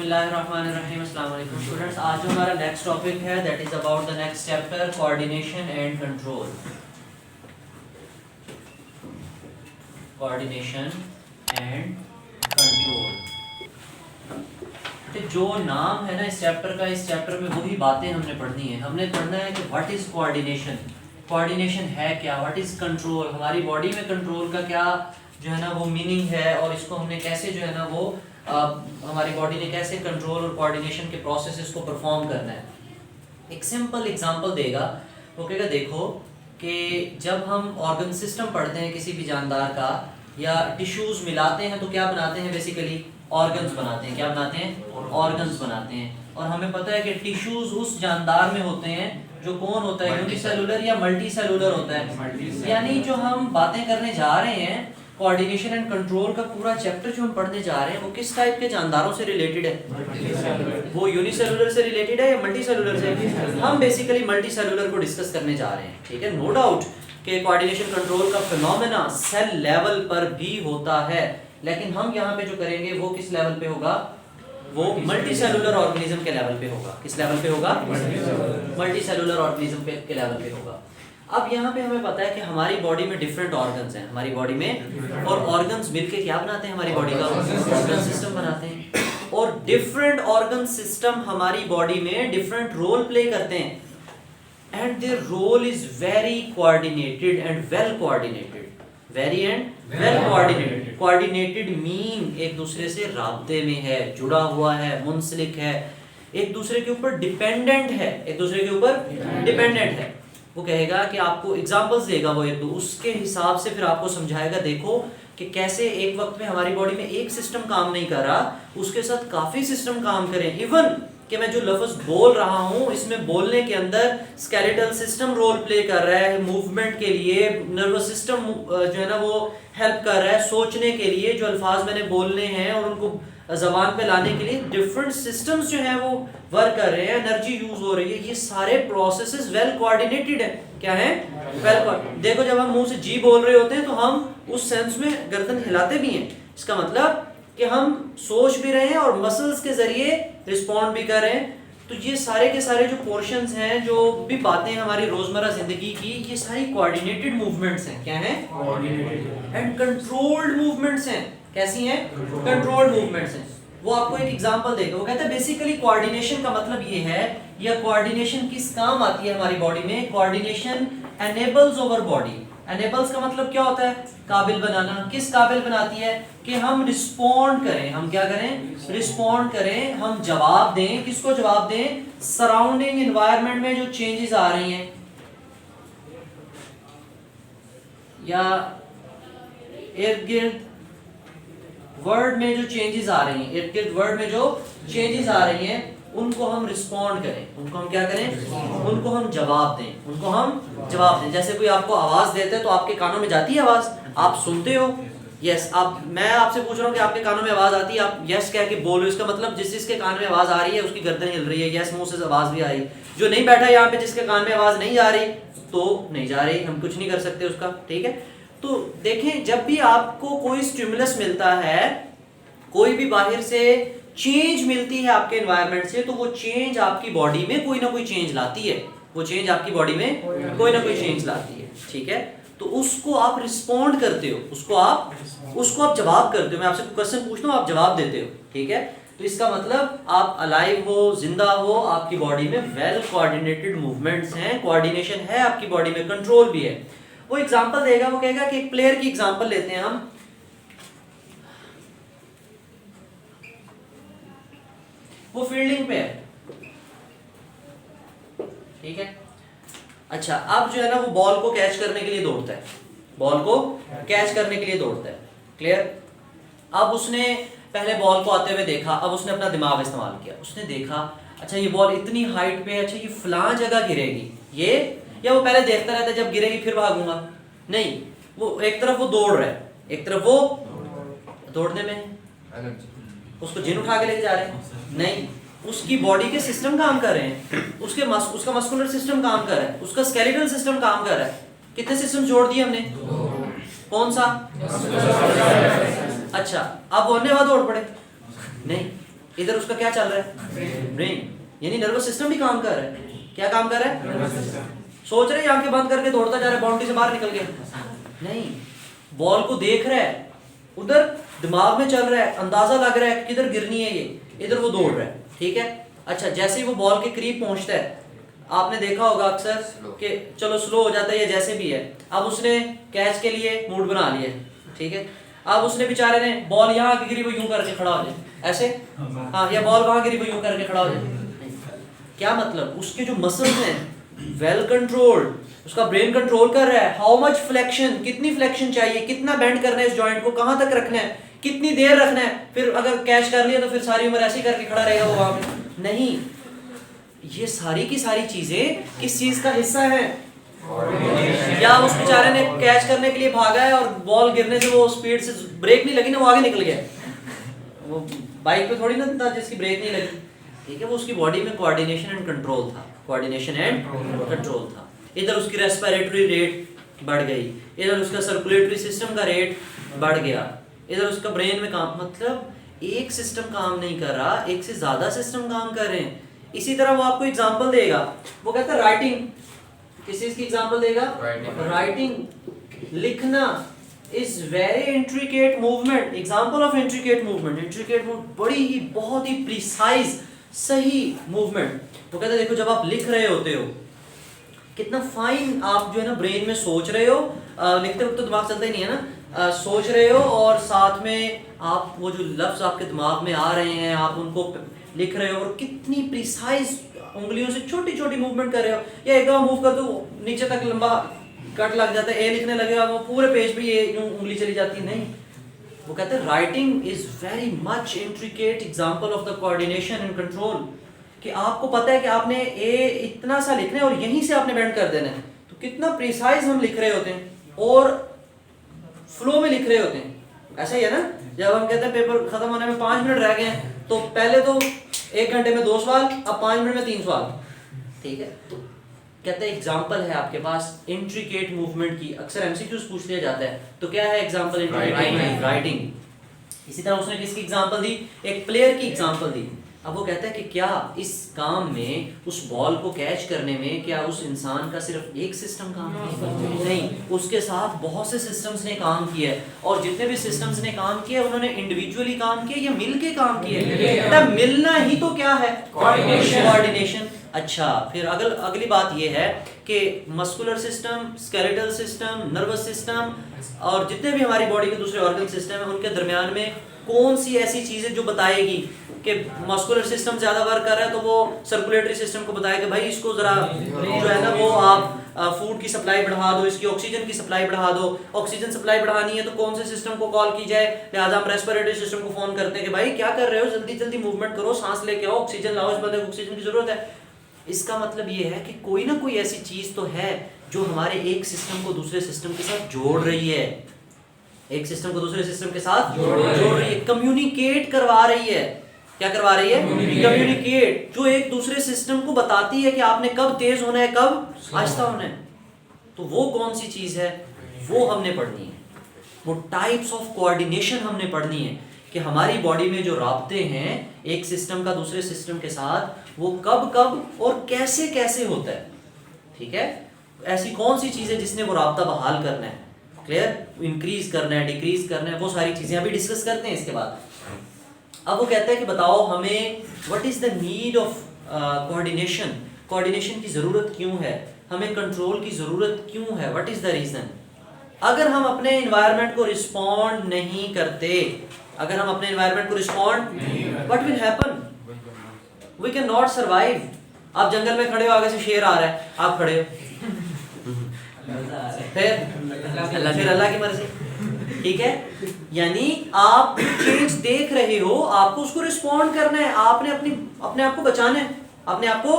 बिस्मिल्लाहिर्रहमानिर्रहीम। अस्सलाम वालेकुम स्टूडेंट्स, आज जो हमारा नेक्स्ट टॉपिक है that is about the next chapter coordination and control. Coordination and control, जो नाम है ना इस चैप्टर का, इस चैप्टर में वही बातें हमने पढ़नी है। हमने पढ़ना है कि व्हाट इज कोऑर्डिनेशन, कोऑर्डिनेशन है क्या, व्हाट इज कंट्रोल, हमारी बॉडी में कंट्रोल का क्या जो है ना वो मीनिंग है, और इसको हमने कैसे जो है ना वो हमारी बॉडी ने कैसे कंट्रोल और कोऑर्डिनेशन के प्रोसेसेस को परफॉर्म करना है। एक सिंपल एग्जांपल देगा, वो कहेगा देखो कि जब हम ऑर्गन सिस्टम पढ़ते हैं किसी भी जानदार का या टिश्यूज मिलाते हैं तो क्या बनाते हैं, बेसिकली ऑर्गन्स बनाते हैं। क्या बनाते हैं? ऑर्गन्स बनाते हैं। और हमें पता है कि टिश्यूज उस जानदार में होते हैं जो कौन होता है, यूनिसेलुलर या मल्टी सेलुलर होता है। यानी जो हम बातें करने जा रहे हैं कोऑर्डिनेशन एंड कंट्रोल का पूरा चैप्टर जो हम पढ़ने जा रहे हैं वो किस टाइप के जानदारों से रिलेटेड है? वो यूनिसेलुलर से रिलेटेड है या मल्टी सेलुलर से? हम बेसिकली मल्टी सेलुलर को डिस्कस करने जा रहे हैं। ठीक है, नो डाउट कि कोऑर्डिनेशन कंट्रोल का फिनोमेना सेल लेवल पर भी होता है, लेकिन हम यहाँ पे जो करेंगे वो किस लेवल पे होगा? वो मल्टी सेलुलर ऑर्गेनिज्म के लेवल पे होगा। किस लेवल पे होगा? मल्टी सेलुलर ऑर्गेनिज्म के लेवल पे होगा। अब यहाँ पे हमें पता है कि हमारी बॉडी में डिफरेंट ऑर्गन्स हैं, हमारी बॉडी में, और ऑर्गन्स मिलके क्या बनाते हैं? हमारी बॉडी का ऑर्गन सिस्टम बनाते हैं। और डिफरेंट ऑर्गन सिस्टम हमारी बॉडी में डिफरेंट रोल प्ले करते हैं, and their role is very coordinated and well coordinated. Very and well coordinated. Coordinated mean एक दूसरे से राब्ते में है, जुड़ा हुआ है, मुंसलिक है, एक दूसरे के ऊपर डिपेंडेंट है, एक दूसरे के ऊपर डिपेंडेंट है। वो कहेगा कि आपको एग्जांपल्स देगा वो एक दो, उसके हिसाब से फिर आपको समझाएगा देखो कि कैसे एक वक्त में हमारी बॉडी में एक सिस्टम काम नहीं कर रहा, उसके साथ काफी सिस्टम काम करें। इवन कि मैं जो लफ्ज बोल रहा हूँ इसमें बोलने के अंदर स्केलेटल सिस्टम रोल प्ले कर रहा है, मूवमेंट के लिए नर्वस सिस्टम जो है ना वो हेल्प कर रहा है, सोचने के लिए जो अल्फाज मैंने बोलने हैं और उनको ज़बान पे लाने के लिए डिफरेंट सिस्टम्स जो हैं वो वर्क कर रहे हैं, एनर्जी यूज हो रही है। ये सारे प्रोसेसेस वेल कोऑर्डिनेटेड है। क्या है? वेल। देखो जब हम मुंह से जी बोल रहे होते हैं तो हम उस सेंस में गर्दन हिलाते भी हैं, इसका मतलब कि हम सोच भी रहे हैं और मसल्स के जरिए रिस्पॉन्ड भी कर रहे हैं। तो ये सारे के सारे जो पोर्शंस हैं, जो भी बातें हमारी रोजमर्रा जिंदगी की, ये सारी कोऑर्डिनेटेड मूवमेंट्स हैं। क्या है? कोऑर्डिनेटेड एंड कंट्रोल्ड मूवमेंट्स हैं। कैसी हैं? कंट्रोल्ड मूवमेंट्स हैं। वो आपको एक एग्जांपल देगा, वो कहता है बेसिकली कोऑर्डिनेशन का मतलब ये है, या कोऑर्डिनेशन किस काम आती है हमारी बॉडी में? Coordination enables our body. Enables का मतलब क्या होता है? काबिल बनाना। किस काबिल बनाती है? कि हम रिस्पॉन्ड करें। हम क्या करें? रिस्पॉन्ड करें, हम जवाब दें। किसको जवाब दें? सराउंडिंग एनवायरनमेंट में जो चेंजेस आ रही हैं, या इर्द गिर्द वर्ल्ड में जो चेंजेस आ रही हैं, इर्द गिर्द वर्ल्ड में जो चेंजेस आ रही हैं, उनको हम रिस्पॉन्ड करें। उनको हम क्या करें? उनको हम जवाब दें। उनको हम जवाब दें। जैसे कोई आपको आवाज देते हैं तो आपके कानों में जाती है आवाज, आप सुनते हो। यस, आप, मैं आपसे पूछ रहा हूँ कि आपके कानों में आवाज आती है, आप यस कह के बोल रहे हो, इसका मतलब जिसके कान में आवाज आ रही है उसकी गर्दन हिल रही है, यस मुंह से आवाज भी आ रही है। जो नहीं बैठा यहाँ पे, जिसके कान में आवाज नहीं आ रही तो नहीं जा रही, हम कुछ नहीं कर सकते उसका। ठीक है, तो देखें जब भी आपको कोई स्टिमुलस मिलता है, कोई भी बाहर से चेंज मिलती है आपके एनवायरनमेंट से, तो वो चेंज आपकी बॉडी में कोई ना कोई चेंज लाती है। वो चेंज आपकी बॉडी में कोई ना कोई चेंज लाती है। ठीक है, तो उसको आप रिस्पॉन्ड करते हो, उसको आप जवाब करते हो। मैं आपसे क्वेश्चन पूछता हूँ, आप जवाब देते हो। ठीक है, तो इसका मतलब आप अलाइव हो, जिंदा हो, आपकी बॉडी में वेल कोऑर्डिनेटेड मूवमेंट्स हैं, कोऑर्डिनेशन है आपकी बॉडी में, कंट्रोल भी है। वो एग्जांपल देगा, वो कहेगा कि एक प्लेयर की एग्जांपल लेते हैं हम। वो फील्डिंग पे है। ठीक है, अच्छा, अब जो है ना वो बॉल को कैच करने के लिए दौड़ता है, बॉल को कैच करने के लिए दौड़ता है। क्लियर? अब उसने पहले बॉल को आते हुए देखा, अब उसने अपना दिमाग इस्तेमाल किया। उसने देखा अच्छा ये बॉल इतनी हाइट पे है, अच्छा ये फलां जगह गिरेगी, ये, या वो पहले देखता रहता है जब गिरेगी फिर भागूंगा? नहीं, वो एक तरफ वो दौड़ रहा है, एक तरफ वो दौड़ने में उसको जिन उठा के लेके जा रहे हैं। नहीं, उसकी बॉडी के सिस्टम काम कर रहे हैं, उसका मस्कुलर सिस्टम काम कर रहा है, उसका स्केलेटल सिस्टम काम कर रहा है। कितने सिस्टम जोड़ दिए हमने? कौन सा? अच्छा, अब वो अन्य दौड़ पड़े? नहीं, इधर उसका क्या चल रहा है, ब्रेन, यानी नर्वस सिस्टम भी काम कर रहा है। क्या काम कर रहा है, सोच रहे आंखें बंद करके दौड़ता जा रहा है, बाउंड्री से बाहर निकल गया, नहीं, बॉल को देख रहा है, उधर दिमाग में चल रहा है, अंदाजा लग रहा है किधर गिरनी है ये, इधर वो दौड़ रहा है, ठीक है। अच्छा, जैसे ही वो बॉल के करीब पहुंचता है, आपने देखा होगा अक्सर कि चलो स्लो हो जाता है या जैसे भी है, अब उसने कैच के लिए मूड बना लिया, ठीक है। अब उसने बेचारे ने बॉल यहाँ गिरी वो यूं करके खड़ा हो जाए, ऐसे, हाँ, या बॉल वहां गिरी वो यूं करके खड़ा हो जाए। क्या मतलब, उसके जो मसल्स हैं वेल कंट्रोल्ड, उसका ब्रेन कंट्रोल कर रहा है, हाउ मच फ्लेक्शन, कितनी फ्लेक्शन चाहिए, कितना बेंड करना है इस जॉइंट को, कहां तक रखना है, कितनी देर रखना है, फिर अगर कैच कर लिया तो फिर सारी उम्र ऐसे ही करके खड़ा रहेगा वो वहां पे, नहीं। ये सारी की सारी चीजें किस चीज का हिस्सा है, या उस बेचारे ने कैच करने के लिए भागा है और बॉल गिरने से वो स्पीड से ब्रेक नहीं लगी ना, वो आगे निकल गया, वो बाइक पे थोड़ी ना था जिसकी ब्रेक नहीं लगी, ठीक है। वो उसकी बॉडी में कोऑर्डिनेशन एंड कंट्रोल था, कोऑर्डिनेशन एंड कंट्रोल था। इधर उसकी रेस्पिरेटरी रेट बढ़ गई, इधर उसका सर्कुलेटरी सिस्टम का रेट बढ़ गया, इधर उसका ब्रेन में काम, मतलब एक सिस्टम काम नहीं कर रहा, एक से ज्यादा सिस्टम काम कर रहे हैं। इसी तरह वो आपको एग्जांपल देगा, वो कहता है राइटिंग, किस चीज की एग्जांपल देगा, राइटिंग, लिखना is very intricate movement, example of intricate movement, intricate movement, बड़ी ही बहुत ही प्रिसाइज सही मूवमेंट। वो कहते हैं देखो जब आप लिख रहे होते हो कितना फाइन आप जो है ना ब्रेन में सोच रहे हो, लिखते वक्त तो दिमाग चलता ही नहीं है ना, सोच रहे हो और साथ में आप वो जो लफ्ज आपके दिमाग में आ रहे हैं आप उनको लिख रहे हो, और कितनी प्रिसाइज उंगलियों से छोटी छोटी मूवमेंट कर रहे हो, या एक दफा मूव कर दो नीचे तक लंबा कट लग जाता है, ए लिखने लगेगा वो पूरे पेज पे ये यूं उंगली चली जाती है, नहीं। वो कहते हैं writing is very much intricate example of the coordination and control, कि आपको पता है कि आपने ए इतना सा लिखना है और यहीं से आपने बेंड कर देना है, तो कितना प्रिसाइज हम लिख रहे होते हैं और फ्लो में लिख रहे होते हैं। ऐसा ही है ना, जब हम कहते हैं पेपर खत्म होने में 5 मिनट रह गए हैं, तो पहले तो 1 घंटे में 2 सवाल, अब 5 मिनट में 3 सवाल, ठीक है। तो कहते हैं एग्जांपल है आपके पास इंट्रिकेट मूवमेंट की, अक्सर एमसीक्यूज पूछ लिया जाता है, तो क्या है एग्जांपल, इंट्रिकेट राइटिंग। इसी तरह उसने किसकी एग्जांपल दी, एक प्लेयर की एग्जांपल दी। अब वो कहता है कि क्या इस काम में, उस बॉल को कैच करने में, क्या उस इंसान का सिर्फ एक सिस्टम काम नहीं, उसके साथ बहुत से सिस्टम्स ने काम किया है, और जितने भी सिस्टम्स ने काम किया उन्होंने इंडिविजुअली काम किया या मिलके काम किया, मिलना ही तो क्या है, कोऑर्डिनेशन। अच्छा, फिर अगली बात ये है कि muscular system, skeletal system, nervous system और जितने भी हमारी बॉडी के दूसरे ऑर्गन सिस्टम है, उनके दरमियान में कौन सी ऐसी चीजें जो बताएगी कि मस्कुलर सिस्टम ज्यादा वर्क कर रहा है, तो वो सर्कुलेटरी सिस्टम को बताएगा भाई इसको जरा जो है ना वो आप फूड की सप्लाई बढ़ा दो, इसकी ऑक्सीजन की सप्लाई बढ़ा दो, ऑक्सीजन सप्लाई बढ़ानी है तो कौन से सिस्टम को कॉल की जाए, लिहाजा हम रेस्पिरेटरी सिस्टम को फोन करते हैं कि भाई क्या कर रहे हो, जल्दी जल्दी मूवमेंट करो, सांस लेके आओ, ऑक्सीजन लाओ, इस बंदे को ऑक्सीजन की जरूरत है। इसका मतलब ये है कि कोई ना कोई ऐसी चीज तो है जो हमारे एक सिस्टम को दूसरे सिस्टम के साथ जोड़ रही है, एक सिस्टम को दूसरे सिस्टम के साथ जोड़ रही है, कम्युनिकेट करवा रही है। क्या करवा रही है, कम्युनिकेट, जो एक दूसरे सिस्टम को बताती है कि आपने कब तेज होना है, कब आहिस्ता होना है। तो वो कौन सी चीज है, वो हमने पढ़नी है, वो टाइप्स ऑफ कोऑर्डिनेशन हमने पढ़नी है कि हमारी बॉडी में जो राब्ते हैं एक सिस्टम का दूसरे सिस्टम के साथ, वो कब कब और कैसे कैसे होता है, ठीक है। ऐसी कौन सी चीज है जिसने वो राब्ता बहाल करना है, क्लियर, इंक्रीज करना है, डिक्रीज करना है, वो सारी चीजें अभी डिस्कस करते हैं इसके बाद। अब वो कहता है कि बताओ हमें what is the need of coordination, coordination की जरूरत क्यों है, हमें कंट्रोल की जरूरत क्यों है, व्हाट इज द रीजन। अगर हम अपने एनवायरनमेंट को रिस्पॉन्ड नहीं करते, अगर हम अपने एनवायरनमेंट को respond, what will happen, we can not survive. आप जंगल में खड़े हो, आगे से शेर आ रहा है, आप खड़े हो, फिर अल्लाह की मर्जी, ठीक है। यानी आप चेंज देख रहे हो, आपको उसको रिस्पॉन्ड करना है, आपने अपने आप को बचाना है, अपने आप को।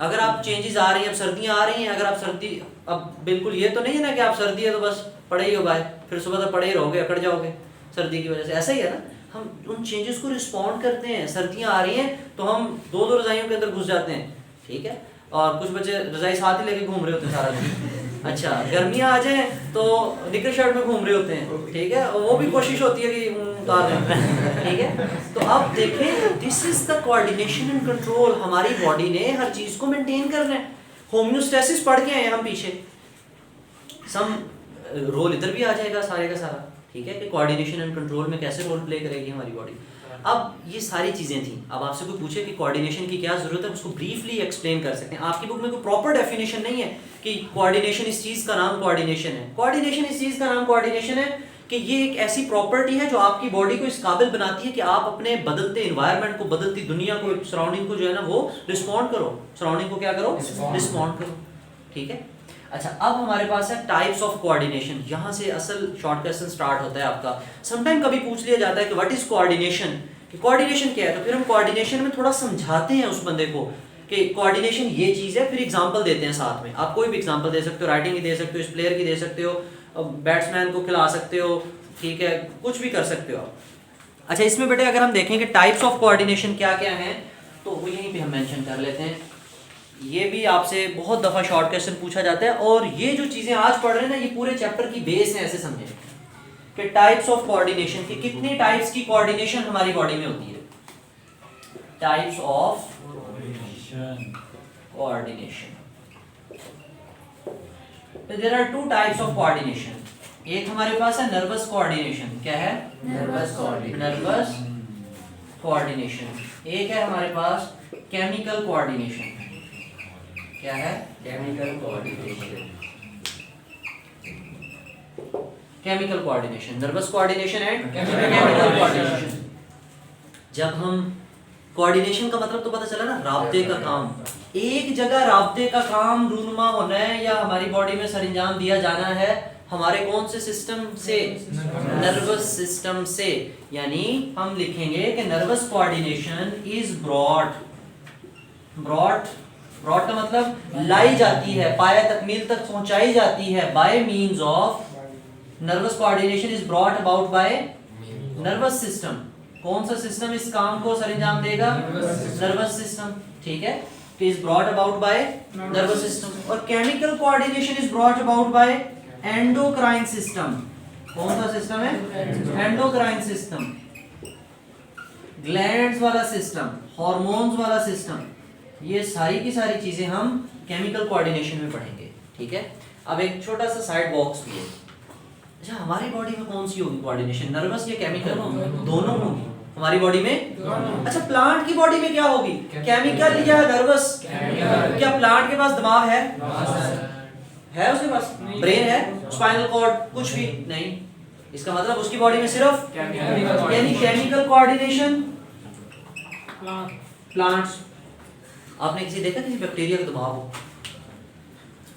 अगर आप चेंजेस आ रही हैं, अब सर्दियां आ रही हैं, अगर आप सर्दी, अब बिल्कुल ये तो नहीं है ना कि आप सर्दी है तो बस पड़े ही हो भाई, फिर सुबह तक पड़े ही रहोगे, अकड़ जाओगे सर्दी की वजह से, ऐसा ही है ना। हम उन चेंजेस को रिस्पॉन्ड करते हैं, सर्दियां आ रही हैं तो हम 2-2 रजाइयों के अंदर घुस जाते हैं, ठीक है, और कुछ बच्चे रजाई साथ ही लेके घूम रहे होते हैं सारा दिन, अच्छा, गर्मियाँ आ जाए तो निकर शर्ट में घूम रहे होते हैं, ठीक है, वो भी कोशिश होती है कि उतार दें, ठीक है। तो अब देखें, this is the coordination and control. हमारी बॉडी ने हर चीज को मेंटेन करना है। होम्योस्टेसिस पढ़ के आए हम पीछे, सम रोल इधर भी आ जाएगा सारे का सारा, ठीक है, कि कोऑर्डिनेशन एंड कंट्रोल में कैसे रोल प्ले करेगी हमारी बॉडी। अब ये सारी चीज़ें थी। अब आपसे कोई पूछे कि कोऑर्डिनेशन की क्या ज़रूरत है, उसको ब्रीफली एक्सप्लेन कर सकते हैं। आपकी बुक में कोई प्रॉपर डेफिनेशन नहीं है कि कोऑर्डिनेशन इस चीज़ का नाम कोऑर्डिनेशन है। कोऑर्डिनेशन इस चीज़ का नाम कोऑर्डिनेशन है कि ये एक ऐसी प्रॉपर्टी है जो आपकी बॉडी को इस काबिल बनाती है कि आप अपने बदलते इन्वायरमेंट को, बदलती दुनिया को, सराउंडिंग को जो है ना वो रिस्पॉन्ड करो, सराउंडिंग को क्या करो, रिस्पॉन्ड करो, ठीक है। अच्छा, अब हमारे पास है टाइप्स ऑफ कोऑर्डिनेशन। यहाँ से असल शॉर्ट क्वेश्चन स्टार्ट होता है आपका। समटाइम कभी पूछ लिया जाता है कि व्हाट इज कोऑर्डिनेशन, कि कोऑर्डिनेशन क्या है, तो फिर हम कोऑर्डिनेशन में थोड़ा समझाते हैं उस बंदे को कि कोऑर्डिनेशन ये चीज़ है, फिर एग्जांपल देते हैं साथ में। आप कोई भी एग्जांपल दे सकते हो, राइटिंग की दे सकते हो, इस प्लेयर की दे सकते हो, बैट्समैन को खिला सकते हो, ठीक है, कुछ भी कर सकते हो आप। अच्छा, इसमें बेटे अगर हम देखें कि टाइप्स ऑफ कोऑर्डिनेशन क्या क्या हैं, तो वो यहीं पे हम मेंशन कर लेते हैं। ये भी आपसे बहुत दफ़ा शॉर्ट क्वेश्चन पूछा जाता है, और ये जो चीज़ें आज पढ़ रहे हैं ना, ये पूरे चैप्टर की बेस है। ऐसे समझें कि टाइप्स ऑफ कोऑर्डिनेशन की, कितनी टाइप्स की कोऑर्डिनेशन हमारी बॉडी में होती है। Types of coordination, there are two types of coordination. एक हमारे पास है नर्वस कोऑर्डिनेशन। क्या है? Nervous coordination. एक है हमारे पास केमिकल कोऑर्डिनेशन। क्या है? Chemical coordination. Chemical coordination, nervous coordination and chemical coordination. जब हम कोऑर्डिनेशन का मतलब तो पता चला ना, राब्ते का काम। एक जगह राब्ते का काम रूनुमा होना है या हमारी बॉडी में सरंजाम दिया जाना है हमारे कौन से सिस्टम से? नर्वस सिस्टम से। यानी हम लिखेंगे कि नर्वस कोऑर्डिनेशन इज ब्रॉड का मतलब लाई जाती है, पाया तकमील तक पहुंचाई जाती है by means of nervous coordination is brought about by nervous system. कौन सा सिस्टम इस काम को सरंजाम देगा? नर्वस सिस्टम, ठीक है। Is brought about by nervous system. और chemical coordination is brought about by endocrine system. कौन सा सिस्टम है? Endocrine system. ग्लैंड्स वाला सिस्टम, हार्मोन्स वाला सिस्टम, ये सारी की सारी चीजें हम केमिकल कोऑर्डिनेशन में पढ़ेंगे, ठीक है। अब एक छोटा सा साइड बॉक्स भी है। अच्छा, हमारी बॉडी में कौन सी होगी कोऑर्डिनेशन, नर्वस या केमिकल? दोनों होगी हमारी बॉडी में। अच्छा, प्लांट की बॉडी में क्या होगी, केमिकल या नर्वस? क्या प्लांट के पास दिमाग है? उसके पास ब्रेन है, स्पाइनल कॉर्ड, कुछ भी नहीं। इसका मतलब उसकी बॉडी में सिर्फ यानी केमिकल कोऑर्डिनेशन प्लांट्स। आपने किसी देखा किसी बैक्टीरिया का दिमाग हो,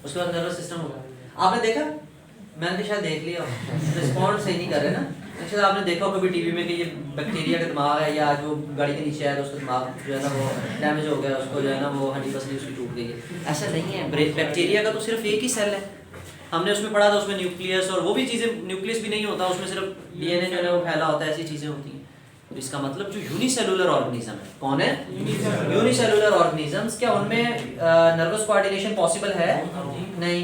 उसके बाद नर्वस सिस्टम होगा? आपने देखा? मैंने तो शायद देख लिया, रिस्पॉन्ड सही नहीं कर रहे ना। शायद आपने देखा हो कभी टीवी में कि ये बैक्टीरिया का दिमाग है, या जो गाड़ी के नीचे आया तो उसका दिमाग जो है ना वो डैमेज हो गया, उसको जो है ना वो हड्डी पसली उसकी टूट गई है। ऐसा नहीं है। बैक्टीरिया का तो सिर्फ एक ही सेल है। हमने उसमें पढ़ा था, उसमें न्यूक्लियस और वो भी चीज़ें, न्यूक्लियस भी नहीं होता उसमें, सिर्फ डीएनए जो है वो फैला होता है, ऐसी चीज़ें होती हैं। तो इसका मतलब जो यूनिसेलुलर ऑर्गेनिज्म है, कौन है? Unicellular organisms. क्या उनमें नर्वस कोऑर्डिनेशन पॉसिबल है? नहीं।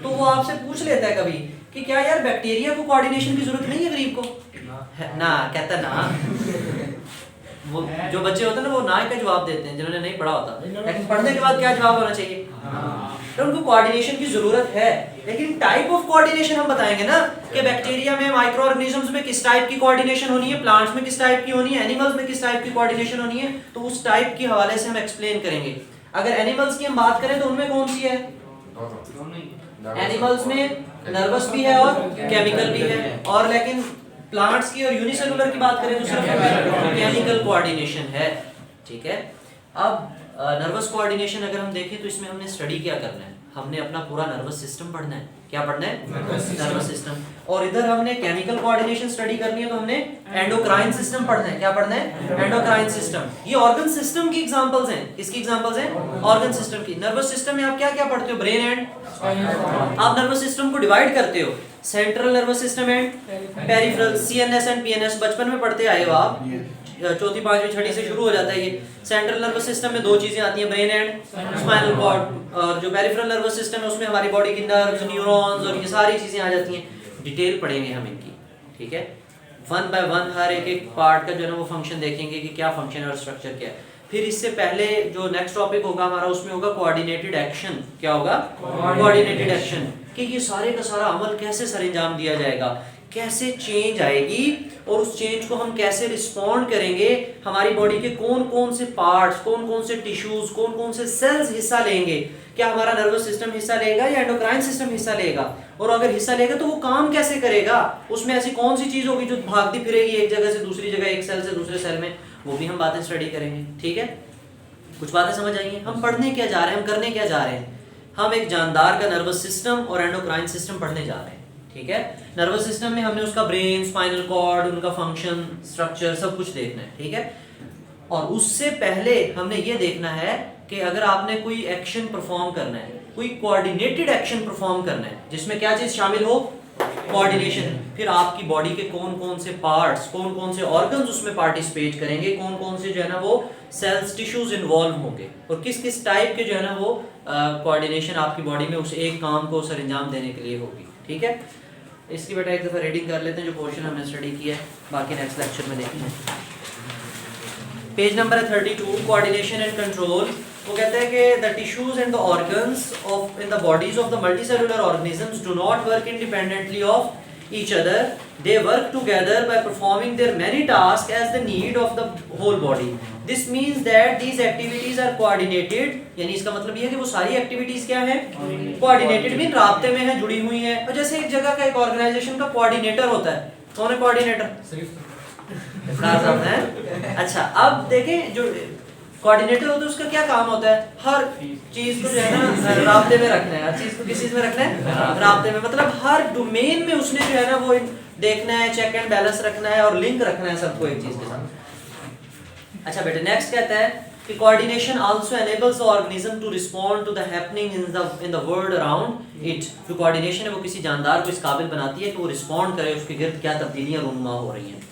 तो वो आपसे पूछ लेता है कभी कि क्या यार बैक्टीरिया को कोऑर्डिनेशन की जरूरत नहीं है गरीब को? ना, कहता ना। वो जो बच्चे होते हैं ना वो ना का जवाब देते हैं जिन्होंने नहीं पढ़ा होता, लेकिन पढ़ने के बाद क्या जवाब होना चाहिए? तो उनको कोऑर्डिनेशन की जरूरत है। लेकिन टाइप ऑफ कोऑर्डिनेशन हम बताएंगे ना कि बैक्टीरिया में, माइक्रो ऑर्गेनिजम्स में किस टाइप की कोऑर्डिनेशन होनी है, प्लांट्स में किस टाइप की होनी है, एनिमल्स में किस टाइप की कोऑर्डिनेशन होनी है, तो उस टाइप के हवाले से हम एक्सप्लेन करेंगे। अगर एनिमल्स की हम बात करें तो उनमें कौन सी है? एनिमल्स में नर्वस भी है और केमिकल भी है, और लेकिन प्लांट्स की और यूनिसेलुलर की बात करें तो सिर्फ केमिकल कोऑर्डिनेशन है, ठीक है। अब नर्वस कोऑर्डिनेशन अगर हम देखें तो इसमें हमने स्टडी क्या करना है? हमने अपना पूरा नर्वस सिस्टम पढ़ना है। क्या पढ़ना है? Nervous system. और इधर हमने केमिकल कोऑर्डिनेशन स्टडी करनी है तो हमने एंडोक्राइन सिस्टम पढ़ना है। क्या पढ़ना है? Endocrine system. ये ऑर्गन सिस्टम की एग्जांपल्स हैं। किसकी एग्जांपल्स हैं? ऑर्गन सिस्टम की। नर्वस सिस्टम में आप क्या क्या पढ़ते हो? ब्रेन एंड, आप नर्वस सिस्टम को डिवाइड करते हो, central nervous system and peripheral, CNS and PNS. बचपन में पढ़ते आए हो आप, चौथी पांचवी छठी से शुरू हो जाता है ये। सेंट्रल नर्वस सिस्टम में दो चीजें आती हैं, ब्रेन एंड स्पाइनल कॉर्ड, और जो पेरिफेरल नर्वस सिस्टम है उसमें हमारी बॉडी की नर्व्स, न्यूरॉन्स और ये सारी चीजें आ जाती हैं। डिटेल पढ़ेंगे हम इनकी, ठीक है, वन बाय वन हर एक एक पार्ट का जो है ना वो फंक्शन देखेंगे कि क्या फंक्शन है और स्ट्रक्चर क्या है। फिर इससे पहले जो नेक्स्ट टॉपिक होगा हमारा उसमें होगा कोऑर्डिनेटेड एक्शन। क्या होगा? कोऑर्डिनेटेड एक्शन, कि ये सारे का सारा अमल कैसे सर अंजाम दिया जाएगा, कैसे चेंज आएगी और उस चेंज को हम कैसे रिस्पॉन्ड करेंगे, हमारी बॉडी के कौन कौन से पार्ट्स, कौन कौन से टिश्यूज, कौन कौन से सेल्स हिस्सा लेंगे, क्या हमारा नर्वस सिस्टम हिस्सा लेगा या एंडोक्राइन सिस्टम हिस्सा लेगा, और अगर हिस्सा लेगा तो वो काम कैसे करेगा, उसमें ऐसी कौन सी चीज होगी जो भागती फिरेगी एक जगह से दूसरी जगह, एक सेल से दूसरे सेल में, वो भी हम बातें स्टडी करेंगे। ठीक है, कुछ बातें समझ आई हैं? हम पढ़ने क्या जा रहे हैं, हम करने क्या जा रहे हैं? हम एक जानदार का नर्वस सिस्टम और एंडोक्राइन सिस्टम पढ़ने जा रहे हैं। ठीक है, नर्वस सिस्टम में हमने उसका ब्रेन, स्पाइनल कॉर्ड, उनका फंक्शन, स्ट्रक्चर सब कुछ देखना है। ठीक है, और उससे पहले हमने ये देखना है कि अगर आपने कोई एक्शन परफॉर्म करना है, कोई कोऑर्डिनेटेड एक्शन परफॉर्म करना है जिसमें क्या चीज शामिल हो, कोऑर्डिनेशन, फिर आपकी बॉडी के कौन कौन से पार्ट्स, कौन कौन से ऑर्गन्स उसमें पार्टिसिपेट करेंगे, कौन कौन से जो है ना वो सेल्स, टिश्यूज इन्वॉल्व होंगे, और किस किस टाइप के जो है ना वो कोऑर्डिनेशन आपकी बॉडी में उस एक काम को सर अंजाम देने के लिए होगी। ठीक है, इसकी बेटा एक दफ़ा रीडिंग कर लेते हैं जो पोर्शन हमने स्टडी किया है, बाकी नेक्स्ट लेक्चर में देखेंगे। पेज नंबर है 32, कोऑर्डिनेशन एंड कंट्रोल। वो कहता है कि the tissues and the organs of in the bodies of the multicellular organisms do not work independently of each other, they work together by performing their many task as the need of the whole body. This means that these activities are coordinated, यानी इसका मतलब ये है कि वो सारी activities क्या है, कोऑर्डिनेटेड, मीन राब्ते में है, जुड़ी हुई है। और जैसे एक जगह का एक ऑर्गेनाइजेशन का कोऑर्डिनेटर होता है, कौन है कोऑर्डिनेटर? अच्छा, अब देखें जो कोऑर्डिनेटर होता है उसका क्या काम होता है, हर चीज को जो है ना राब्ते में रखना है, हर चीज को किस चीज में रखना है, राब्ते में, मतलब हर डोमेन में उसने जो है ना वो देखना है, चेक एंड बैलेंस रखना है और लिंक रखना है सबको एक चीज के साथ। अच्छा बेटे, नेक्स्ट कहता है कि coordination also enables the organism to respond to the happening in the world around it. जो कोऑर्डिनेशन है वो किसी जानदार को इस काबिल बनाती है कि वो रिस्पॉन्ड करे उसके गिर्द क्या तब्दीलियां रूनुमा हो रही हैं।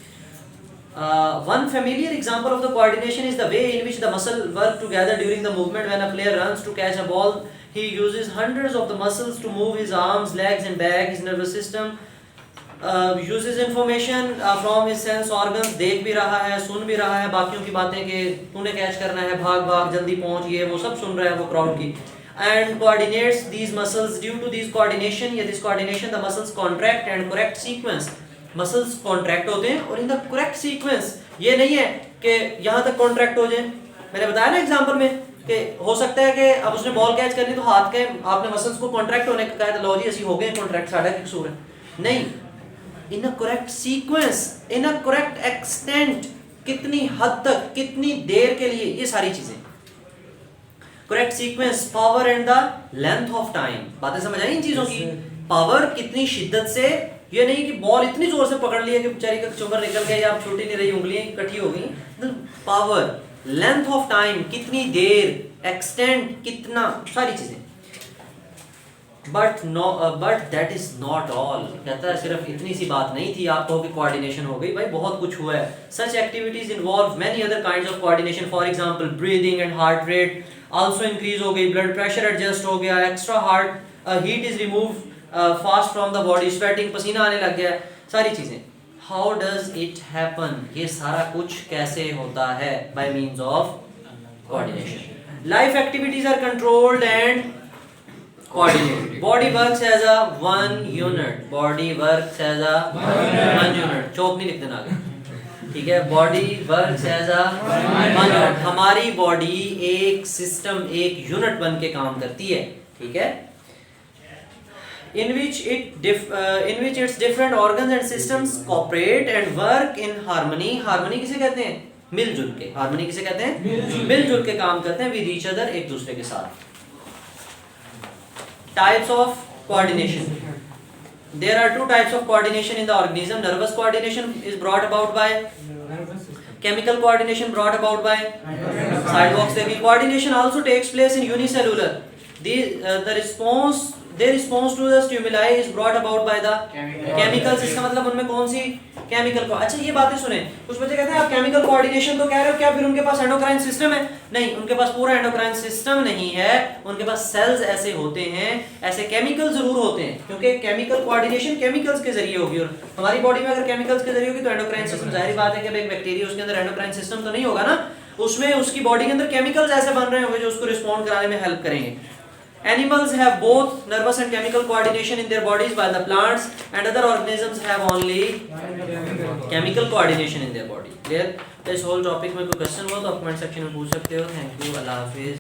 One familiar example of the coordination is the way in which the muscles work together during the movement. When a player runs to catch a ball, he uses hundreds of the muscles to move his arms, legs and back. His nervous system uses information from his sense organs. देख भी रहा है, सुन भी रहा है बाकियों की बातें कि तूने कैच करना है, भाग भाग जल्दी पहुंच, ये वो सब सुन रहा है वो क्राउड की, and coordinates these muscles. Due to this coordination, the muscles contract and correct sequence. Muscles contract होते हैं और इन द करेक्ट सीक्वेंस, ये नहीं है कि यहाँ तक कॉन्ट्रैक्ट हो जाए। मैंने बताया ना एग्जांपल में कि हो सकता है कि अब उसने बॉल कैच करनी तो हाथ के आपने मसल्स को कॉन्ट्रैक्ट होने का कहा, लो जी ऐसी हो गए कॉन्ट्रैक्ट, साढ़ा की कसूर है, नहीं, in a correct sequence, in a correct extent, कितनी हद तक, कितनी देर के लिए, ये सारी चीजें correct sequence, power and the length of time. बातें समझ आई इन चीजों की? पावर कितनी शिद्दत से, ये नहीं कि बॉल इतनी जोर से पकड़ लिया कि बेचारी का चुंबर निकल गया या आप छूटी नहीं रही, उंगलियां इकट्ठी हो गई। पावर, लेंथ ऑफ टाइम, कितनी देर, एक्सटेंट कितना, सारी चीजें। But that is not all. कहता है सिर्फ इतनी सी बात नहीं थी, आप कहो कि कोऑर्डिनेशन हो गई, भाई बहुत कुछ हुआ है। Such activities involve many other kinds of coordination. For example breathing and heart rate also increase हो गई, ब्लड प्रेशर एडजस्ट हो गया, extra heart heat is remove fast from the body, sweating, पसीना आने लग गया, सारी चीजें। How does it happen? ये सारा कुछ कैसे होता है? By means of coordination. Life activities are controlled and coordinated. Body works as a one unit, body works as a one unit, चौक नहीं लिख देना आगे, ठीक है? Body works as a one unit, हमारी बॉडी एक सिस्टम, एक यूनिट बन के काम करती है, ठीक है? in which its different organs and systems cooperate and work in harmony. harmony किसे कहते हैं? मिलजुल के। harmony किसे कहते हैं? मिलजुल के काम करते हैं with each other, एक दूसरे के साथ। types of coordination. There are two types of coordination in the organism. Nervous coordination is brought about by chemical coordination brought about by sidewalks. Coordination also takes place in unicellular. The response their response to the stimuli is brought about by the chemicals। इसका मतलब उनमें कौन सी chemical को, अच्छा ये बातें सुने, कुछ बच्चे कहते हैं आप केमिकल कोऑर्डिनेशन तो कह रहे हो, क्या फिर उनके पास एंडोक्राइन सिस्टम है? नहीं, उनके पास पूरा एंडोक्राइन सिस्टम नहीं है, उनके पास सेल्स ऐसे होते हैं, ऐसे केमिकल जरूर होते हैं, क्योंकि केमिकल कोऑर्डिनेशन केमिकल्स के जरिए होगी, और हमारी बॉडी में अगर केमिकल्स के जरिए होगी तो एंडोक्राइन सिस्टम, जाहिर बात है कि एक बैक्टीरिया उसके अंदर एंडोक्राइन सिस्टम तो नहीं होगा ना, उसमें उसकी बॉडी के अंदर केमिकल्स ऐसे बन रहे होंगे जो उसको रिस्पॉन्ड कराने में हेल्प करेंगे। Animals have both nervous and chemical coordination in their bodies, while the plants and other organisms have only chemical coordination in their body. Clear? तो इस whole topic में कोई क्वेश्चन हो तो आप कमेंट सेक्शन में पूछ सकते हो। Thank you, Allah Hafiz.